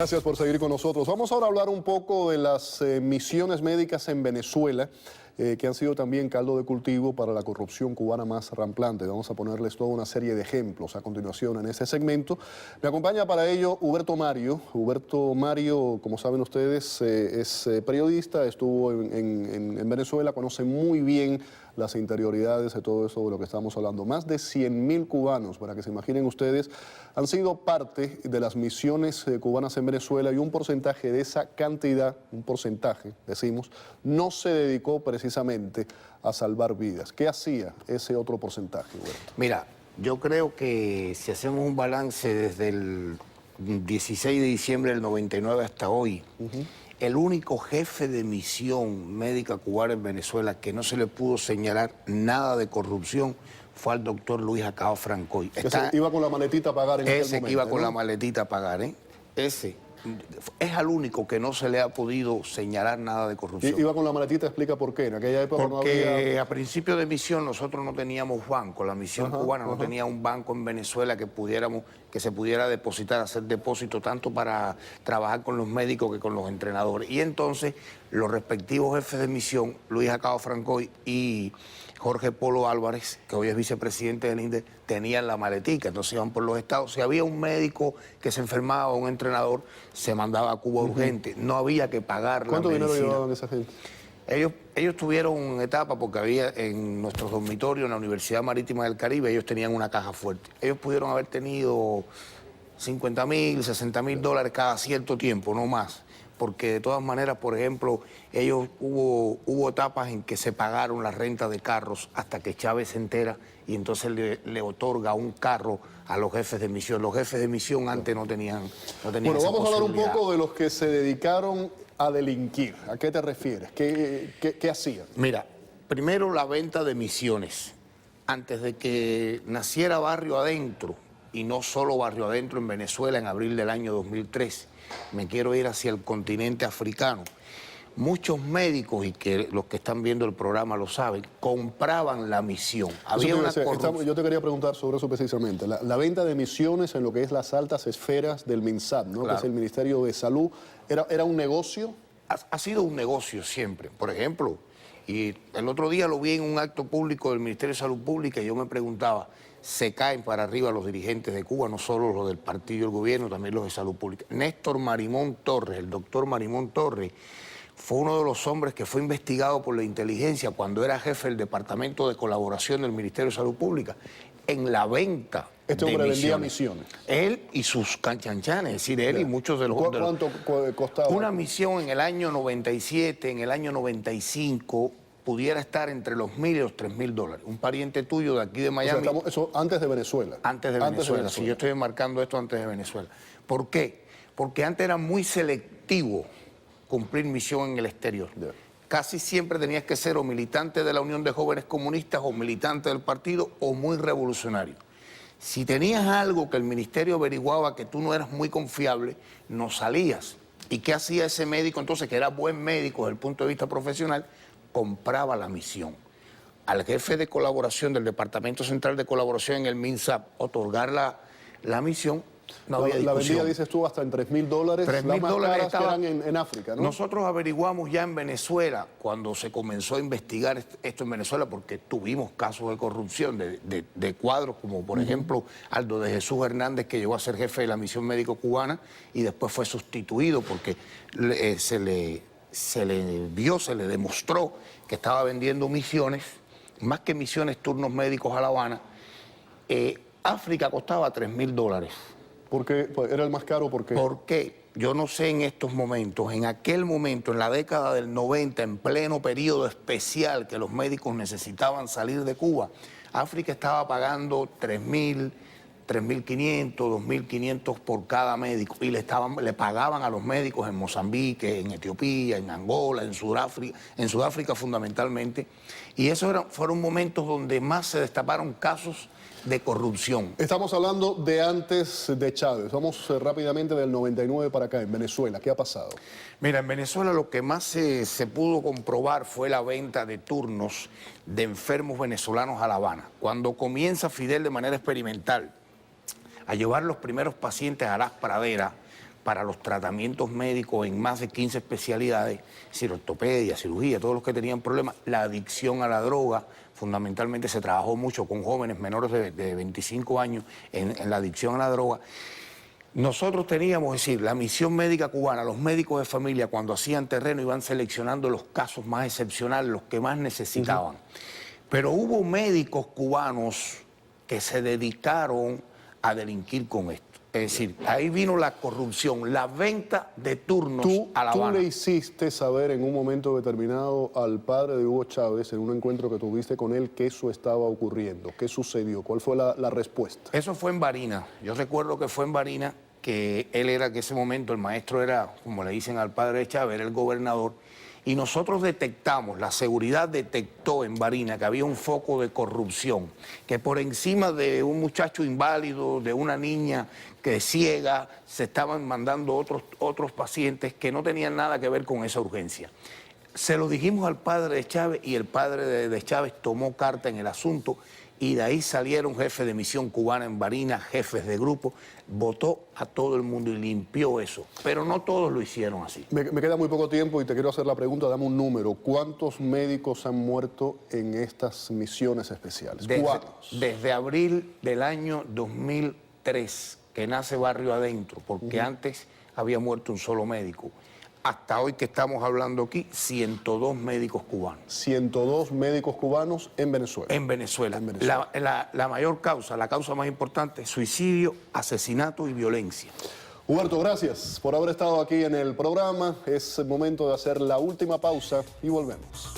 Gracias por seguir con nosotros. Vamos ahora a hablar un poco de las misiones médicas en Venezuela, que han sido también caldo de cultivo para la corrupción cubana más ramplante. Vamos a ponerles toda una serie de ejemplos a continuación en este segmento. Me acompaña para ello Huberto Mario. Huberto Mario, como saben ustedes, es periodista, estuvo en Venezuela, conoce muy bien las interioridades de todo eso de lo que estamos hablando. Más de 100.000 cubanos, para que se imaginen ustedes, han sido parte de las misiones cubanas en Venezuela, y un porcentaje de esa cantidad, un porcentaje, decimos, no se dedicó precisamente a salvar vidas. ¿Qué hacía ese otro porcentaje, Huberto? Mira, yo creo que si hacemos un balance desde el 16 de diciembre del 99 hasta hoy, el único jefe de misión médica cubana en Venezuela que no se le pudo señalar nada de corrupción fue al doctor Luis Acao Francoy. Ese iba con la maletita a pagar en aquel momento. Ese que iba con la maletita a pagar, ¿eh? Ese es al único que no se le ha podido señalar nada de corrupción. Iba con la maletita, explica por qué. En aquella época no había... Porque a principio de misión nosotros no teníamos banco. La misión cubana no tenía un banco en Venezuela que se pudiera depositar, hacer depósito tanto para trabajar con los médicos que con los entrenadores. Y entonces los respectivos jefes de misión, Luis Acao Francoy y Jorge Polo Álvarez, que hoy es vicepresidente del INDE, tenían la maletica, entonces iban por los estados. Si había un médico que se enfermaba o un entrenador, se mandaba a Cuba urgente. No había que pagar la medicina. ¿Cuánto dinero llevaban esa gente? Ellos tuvieron etapa porque había en nuestros dormitorios, en la Universidad Marítima del Caribe, ellos tenían una caja fuerte. Ellos pudieron haber tenido 50.000, 60.000 dólares cada cierto tiempo, no más. Porque de todas maneras, por ejemplo, hubo etapas en que se pagaron las rentas de carros hasta que Chávez se entera y entonces le otorga un carro a los jefes de misión. Los jefes de misión antes no tenían Bueno, vamos a hablar un poco de los que se dedicaron a delinquir. ¿A qué te refieres? ¿Qué hacían? Mira, primero la venta de misiones. Antes de que naciera Barrio Adentro, y no solo Barrio Adentro en Venezuela, en abril del año 2003, me quiero ir hacia el continente africano. Muchos médicos, y que los que están viendo el programa lo saben, compraban la misión. Yo te quería preguntar sobre eso precisamente. La venta de misiones en lo que es las altas esferas del MINSAP, ¿no? Claro. Que es el Ministerio de Salud, ¿era un negocio? Ha sido un negocio siempre. Por ejemplo, y el otro día lo vi en un acto público del Ministerio de Salud Pública y yo me preguntaba, se caen para arriba los dirigentes de Cuba, no solo los del partido y el gobierno, también los de Salud Pública. Néstor Marimón Torres, el doctor Marimón Torres, fue uno de los hombres que fue investigado por la inteligencia cuando era jefe del Departamento de Colaboración del Ministerio de Salud Pública en la venta de Este hombre vendía misiones. Él y sus canchanchanes, es decir, él y muchos de los... ¿Cuánto costaba? Una misión en el año 97, en el año 95... pudiera estar entre los 1.000 y los 3.000 dólares. Un pariente tuyo de aquí de Miami... O sea, eso antes de Venezuela. Antes de Venezuela. Sí, yo estoy enmarcando esto antes de Venezuela. ¿Por qué? Porque antes era muy selectivo cumplir misión en el exterior. Yeah. Casi siempre tenías que ser o militante de la Unión de Jóvenes Comunistas o militante del partido o muy revolucionario. Si tenías algo que el ministerio averiguaba que tú no eras muy confiable, no salías. ¿Y qué hacía ese médico entonces, que era buen médico desde el punto de vista profesional? Compraba la misión. Al jefe de colaboración del Departamento Central de Colaboración en el MINSAP otorgar la misión, no había discusión. La vendía, dices tú, hasta en $3.000. 3.000 las más dólares caras que eran en África, ¿no? Nosotros averiguamos ya en Venezuela, cuando se comenzó a investigar esto en Venezuela, porque tuvimos casos de corrupción de cuadros, como por ejemplo Aldo de Jesús Hernández, que llegó a ser jefe de la misión médico cubana y después fue sustituido porque se le demostró que estaba vendiendo misiones, más que misiones, turnos médicos a La Habana. África costaba $3.000. ¿Por qué? Pues era el más caro, ¿por qué? Porque yo no sé en estos momentos, en aquel momento, en la década del 90, en pleno periodo especial que los médicos necesitaban salir de Cuba, África estaba pagando 3.000, 3.500, 2.500 por cada médico y le pagaban a los médicos en Mozambique, en Etiopía, en Angola, en Sudáfrica fundamentalmente. Y esos fueron momentos donde más se destaparon casos de corrupción. Estamos hablando de antes de Chávez. Vamos rápidamente del 99 para acá, en Venezuela. ¿Qué ha pasado? Mira, en Venezuela lo que más se pudo comprobar fue la venta de turnos de enfermos venezolanos a La Habana. Cuando comienza Fidel de manera experimental a llevar los primeros pacientes a Las Praderas para los tratamientos médicos en más de 15 especialidades, es decir, ortopedia, cirugía, todos los que tenían problemas, la adicción a la droga. Fundamentalmente se trabajó mucho con jóvenes menores de 25 años en la adicción a la droga. Nosotros teníamos, es decir, la misión médica cubana, los médicos de familia, cuando hacían terreno iban seleccionando los casos más excepcionales, los que más necesitaban. Pero hubo médicos cubanos que se dedicaron a delinquir con esto. Es decir, ahí vino la corrupción, la venta de turnos a La Habana. ¿Tú le hiciste saber en un momento determinado al padre de Hugo Chávez, en un encuentro que tuviste con él, que eso estaba ocurriendo? ¿Qué sucedió? ¿Cuál fue la respuesta? Eso fue en Barinas. Yo recuerdo que fue en Barinas, que él era, que ese momento el maestro era, como le dicen al padre de Chávez, era el gobernador. Y nosotros detectamos, la seguridad detectó en Barinas que había un foco de corrupción, que por encima de un muchacho inválido, de una niña que ciega, se estaban mandando otros pacientes que no tenían nada que ver con esa urgencia. Se lo dijimos al padre de Chávez y el padre de Chávez tomó carta en el asunto y de ahí salieron jefes de misión cubana en Barinas, jefes de grupo, votó a todo el mundo y limpió eso. Pero no todos lo hicieron así. Me queda muy poco tiempo y te quiero hacer la pregunta, dame un número. ¿Cuántos médicos han muerto en estas misiones especiales? ¿Cuántos? Desde abril del año 2003, que nace Barrio Adentro, porque antes había muerto un solo médico. Hasta hoy que estamos hablando aquí, 102 médicos cubanos. 102 médicos cubanos en Venezuela. En Venezuela. La mayor causa, la causa más importante, suicidio, asesinato y violencia. Huberto, gracias por haber estado aquí en el programa. Es el momento de hacer la última pausa y volvemos.